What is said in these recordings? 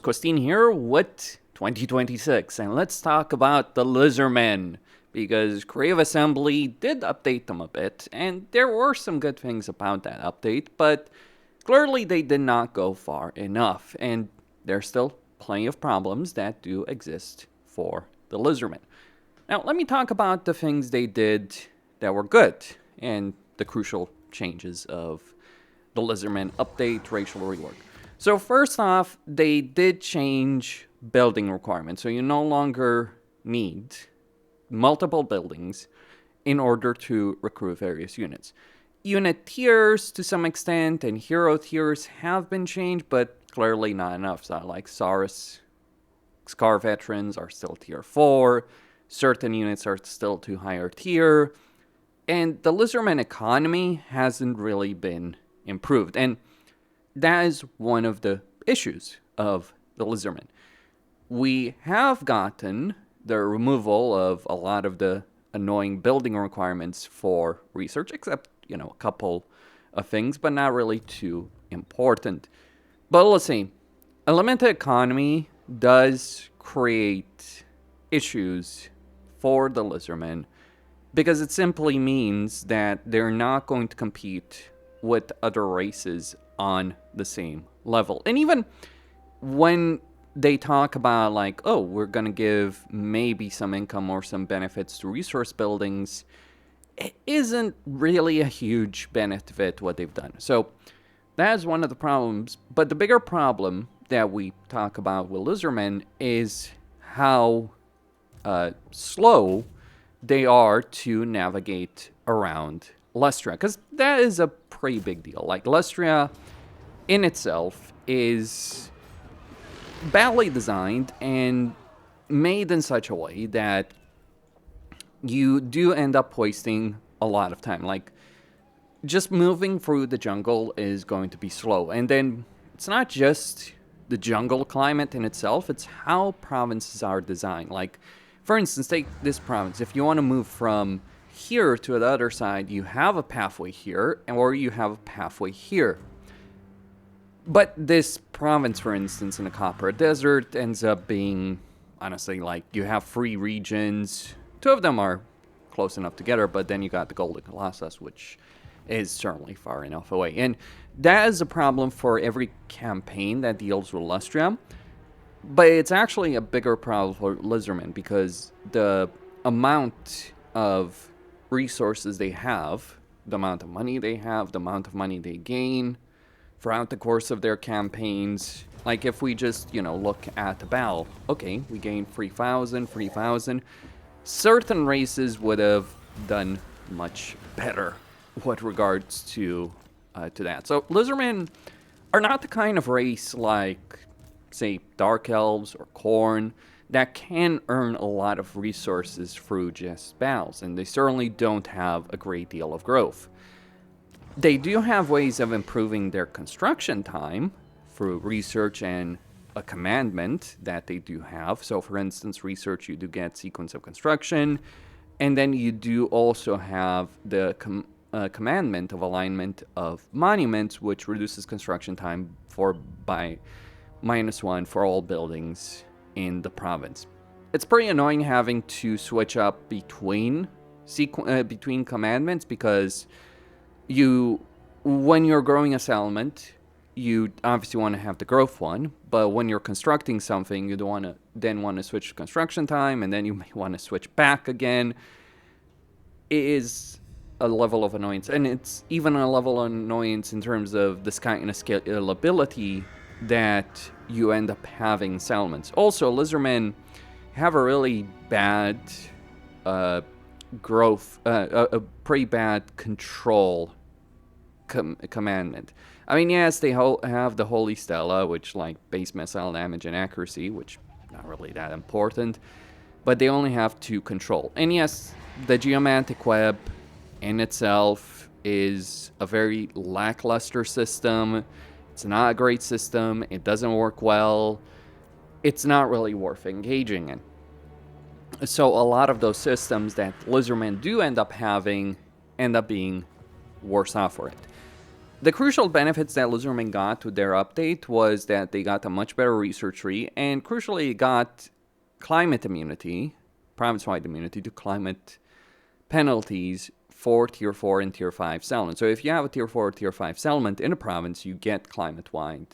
Costin here with 2026, and let's talk about the Lizardmen, because Creative Assembly did update them a bit, and there were some good things about that update, but clearly they did not go far enough, and there's still plenty of problems that do exist for the Lizardmen. Now, let me talk about the things they did that were good, and the crucial changes of the Lizardmen update, racial rework. So first off, they did change building requirements. So you no longer need multiple buildings in order to recruit various units. Unit tiers to some extent and hero tiers have been changed, but clearly not enough. So like Saurus, Scar veterans are still tier 4. Certain units are still too higher tier. And the Lizardmen economy hasn't really been improved. And that is one of the issues of the Lizardmen. We have gotten the removal of a lot of the annoying building requirements for research, except, a couple of things, but not really too important. But let's see, a limited economy does create issues for the Lizardmen because it simply means that they're not going to compete with other races on the same level. And even when they talk about like, oh, we're going to give maybe some income or some benefits to resource buildings, it isn't really a huge benefit what they've done. So that is one of the problems. But the bigger problem that we talk about with Lizardmen is how slow they are to navigate around Lustria, because that is a pretty big deal. Like, Lustria in itself is badly designed and made in such a way that you do end up wasting a lot of time. Like, just moving through the jungle is going to be slow. And then it's not just the jungle climate in itself, it's how provinces are designed. Like, for instance, take this province. If you want to move from here to the other side, you have a pathway here, or you have a pathway here. But this province, for instance, in the Copper Desert ends up being, honestly, like, you have 3 regions. 2 of them are close enough together, but then you got the Golden Colossus, which is certainly far enough away. And that is a problem for every campaign that deals with Lustria. But it's actually a bigger problem for Lizardmen, because the amount of resources they have, the amount of money they have, the amount of money they gain throughout the course of their campaigns. Like, if we just, look at the battle, okay, we gained 3,000. Certain races would have done much better with regards to that. So Lizardmen are not the kind of race like, say, Dark Elves or Khorne that can earn a lot of resources through just battles, and they certainly don't have a great deal of growth. They do have ways of improving their construction time through research and a commandment that they do have. So, for instance, research, you do get sequence of construction, and then you do also have the commandment of alignment of monuments, which reduces construction time by -1 for all buildings in the province. It's pretty annoying having to switch up between commandments, because when you're growing a settlement, you obviously want to have the growth one, but when you're constructing something, you don't want to switch to construction time, and then you may want to switch back again. It is a level of annoyance, and it's even a level of annoyance in terms of this kind of scalability that you end up having settlements. Also, Lizardmen have a really bad growth, a pretty bad control commandment. I mean, yes, they have the Holy Stella, which, like, base missile damage and accuracy, which not really that important, but they only have 2 control. And yes, the Geomantic Web in itself is a very lackluster system. It's not a great system. It doesn't work well. It's not really worth engaging in. So a lot of those systems that Lizardmen do end up having end up being worse off for it. The crucial benefits that Lizardmen got with their update was that they got a much better research tree, and crucially got climate immunity, province-wide immunity to climate penalties for Tier 4 and Tier 5 settlements. So if you have a Tier 4 or Tier 5 settlement in a province, you get climate-wide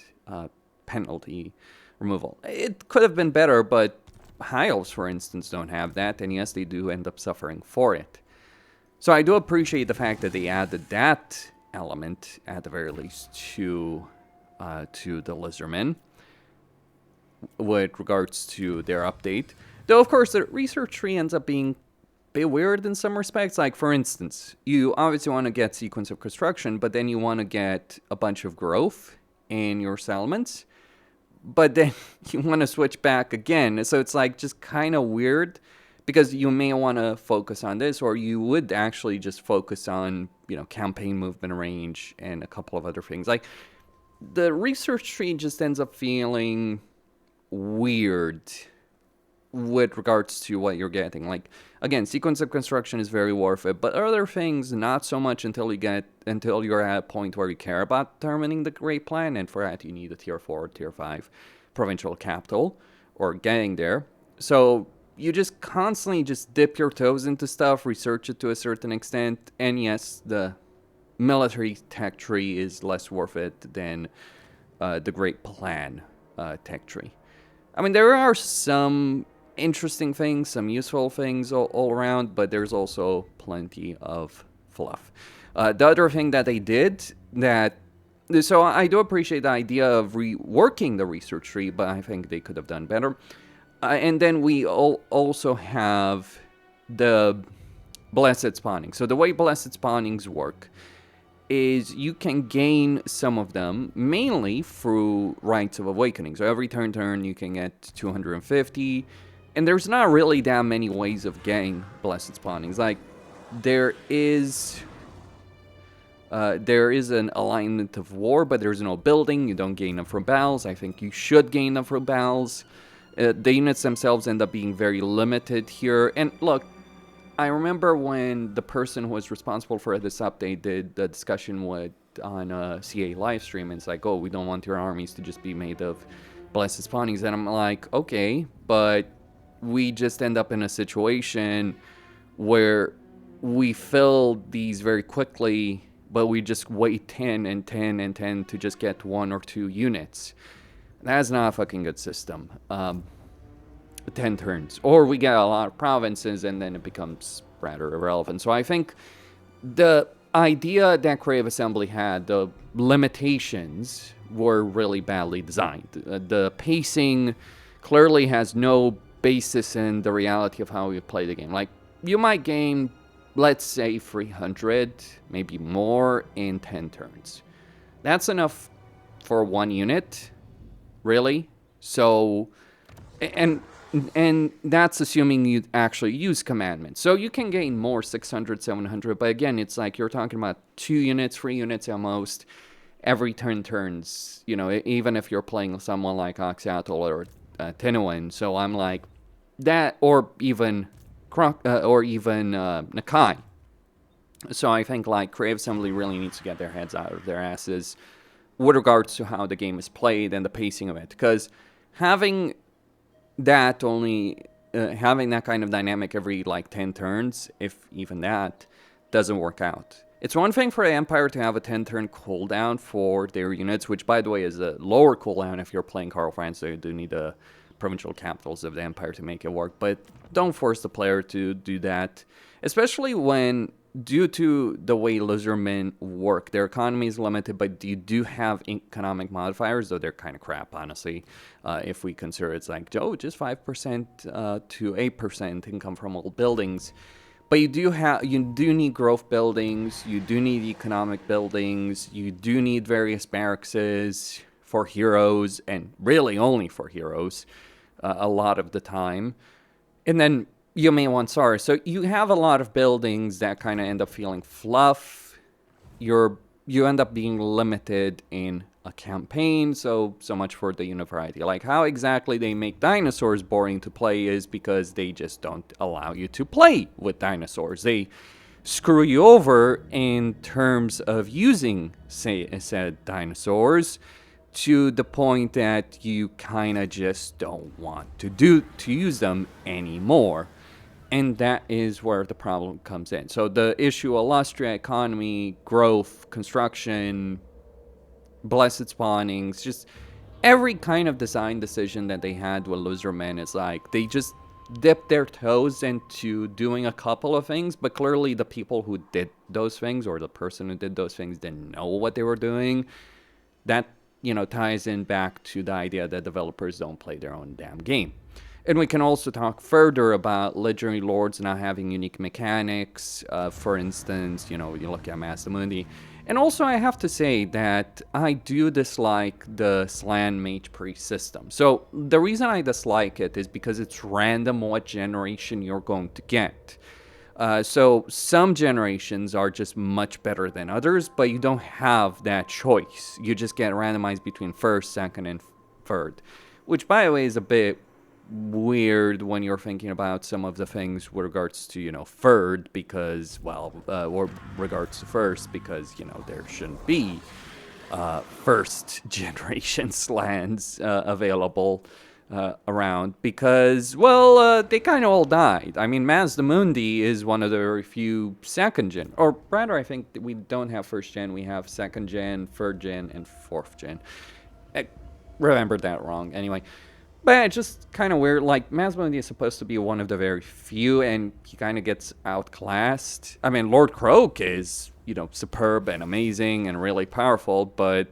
penalty removal. It could have been better, but High Elves, for instance, don't have that, and yes, they do end up suffering for it. So I do appreciate the fact that they added that element, at the very least, to the Lizardmen with regards to their update. Though, of course, the research tree ends up being a bit weird in some respects. Like, for instance, you obviously want to get sequence of construction, but then you want to get a bunch of growth in your settlements. But then you want to switch back again. So it's like just kind of weird, because you may want to focus on this, or you would actually just focus on, you know, campaign movement range and a couple of other things. Like, the research tree just ends up feeling weird with regards to what you're getting. Like, again, sequence of construction is very worth it, but other things not so much until you're at a point where you care about determining the great plan, and for that you need a Tier 4 or Tier 5 provincial capital, or getting there. So you just constantly just dip your toes into stuff, research it to a certain extent, and yes, the military tech tree is less worth it than the great plan tech tree. I mean, there are some interesting things, some useful things all around, but there's also plenty of fluff. The other thing that they did so I do appreciate the idea of reworking the research tree, but I think they could have done better. And then we also have the blessed spawning. So the way blessed spawnings work is you can gain some of them mainly through Rites of Awakening. So every turn you can get 250, and there's not really that many ways of getting blessed spawnings. Like, there is an alignment of war, but there's no building. You don't gain them from battles. I think you should gain them from battles. The units themselves end up being very limited here. And look, I remember when the person who was responsible for this update did the discussion on a CA livestream, and it's like, oh, we don't want your armies to just be made of blessed spawnings. And I'm like, okay, but we just end up in a situation where we fill these very quickly, but we just wait 10 and 10 and 10 to just get 1 or 2 units. That's not a fucking good system. 10 turns. Or we get a lot of provinces, and then it becomes rather irrelevant. So I think the idea that Creative Assembly had, the limitations, were really badly designed. The pacing clearly has no basis in the reality of how you play the game. Like, you might gain, let's say, 300, maybe more, in 10 turns. That's enough for 1 unit, really. So, and that's assuming you actually use commandments. So you can gain more, 600, 700, but again, it's like you're talking about 2 units, 3 units at most, every turns, you know, even if you're playing someone like Oxyatl or Tenuan. So I'm like, that, or even Nakai. So I think, like, Creative Assembly really needs to get their heads out of their asses with regards to how the game is played and the pacing of it, because having that kind of dynamic every, like, 10 turns, if even that, doesn't work out. It's one thing for the Empire to have a 10-turn cooldown for their units, which, by the way, is a lower cooldown if you're playing Karl Franz, so you do need the provincial capitals of the Empire to make it work, but don't force the player to do that, especially when, due to the way Lizardmen work, their economy is limited, but you do have economic modifiers, though they're kind of crap, honestly. If we consider it's like, just 5% to 8% income from old buildings. But you do need growth buildings, you do need economic buildings, you do need various barracks for heroes, and really only for heroes a lot of the time. And then you may want SAR. So you have a lot of buildings that kind of end up feeling fluff. You end up being limited in a campaign, so much for the unit variety. Like, how exactly they make dinosaurs boring to play is because they just don't allow you to play with dinosaurs. They screw you over in terms of using, say, said dinosaurs, to the point that you kind of just don't want to use them anymore. And that is where the problem comes in. So the issue of Lustria, economy, growth, construction, blessed spawnings, just every kind of design decision that they had with Lizardmen is like they just dipped their toes into doing a couple of things, but clearly the people who did those things, or the person who did those things, didn't know what they were doing. That, ties in back to the idea that developers don't play their own damn game. And we can also talk further about legendary lords not having unique mechanics. For instance, you look at Mazdamundi. And also, I have to say that I do dislike the Slan Mage Priest system. So the reason I dislike it is because it's random what generation you're going to get. So some generations are just much better than others, but you don't have that choice. You just get randomized between first, second, and third. Which, by the way, is a bit weird when you're thinking about some of the things with regards to, third, because, or regards to first, because, there shouldn't be first generation slans available around, because, they kind of all died. I mean, Mazdamundi is one of the very few second gen, or rather, I think we don't have first gen, we have second gen, third gen, and fourth gen. I remembered that wrong, anyway. But it's just kind of weird. Like, Mazdamundi is supposed to be one of the very few, and he kind of gets outclassed. I mean, Lord Croak is, superb and amazing and really powerful, but,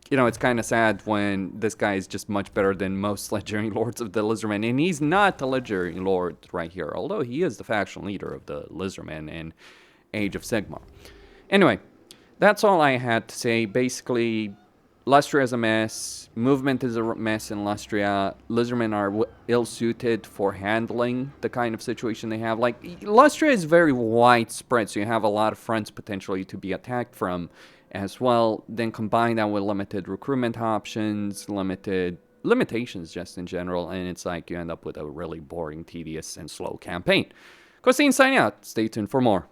it's kind of sad when this guy is just much better than most legendary lords of the Lizardmen. And he's not the legendary lord right here, although he is the faction leader of the Lizardmen in Age of Sigmar. Anyway, that's all I had to say. Basically, Lustria is a mess. Movement is a mess in Lustria. Lizardmen are ill-suited for handling the kind of situation they have. Like, Lustria is very widespread, so you have a lot of fronts potentially to be attacked from as well. Then combine that with limited recruitment options, limitations just in general, and it's like you end up with a really boring, tedious, and slow campaign. Cosine signing out. Stay tuned for more.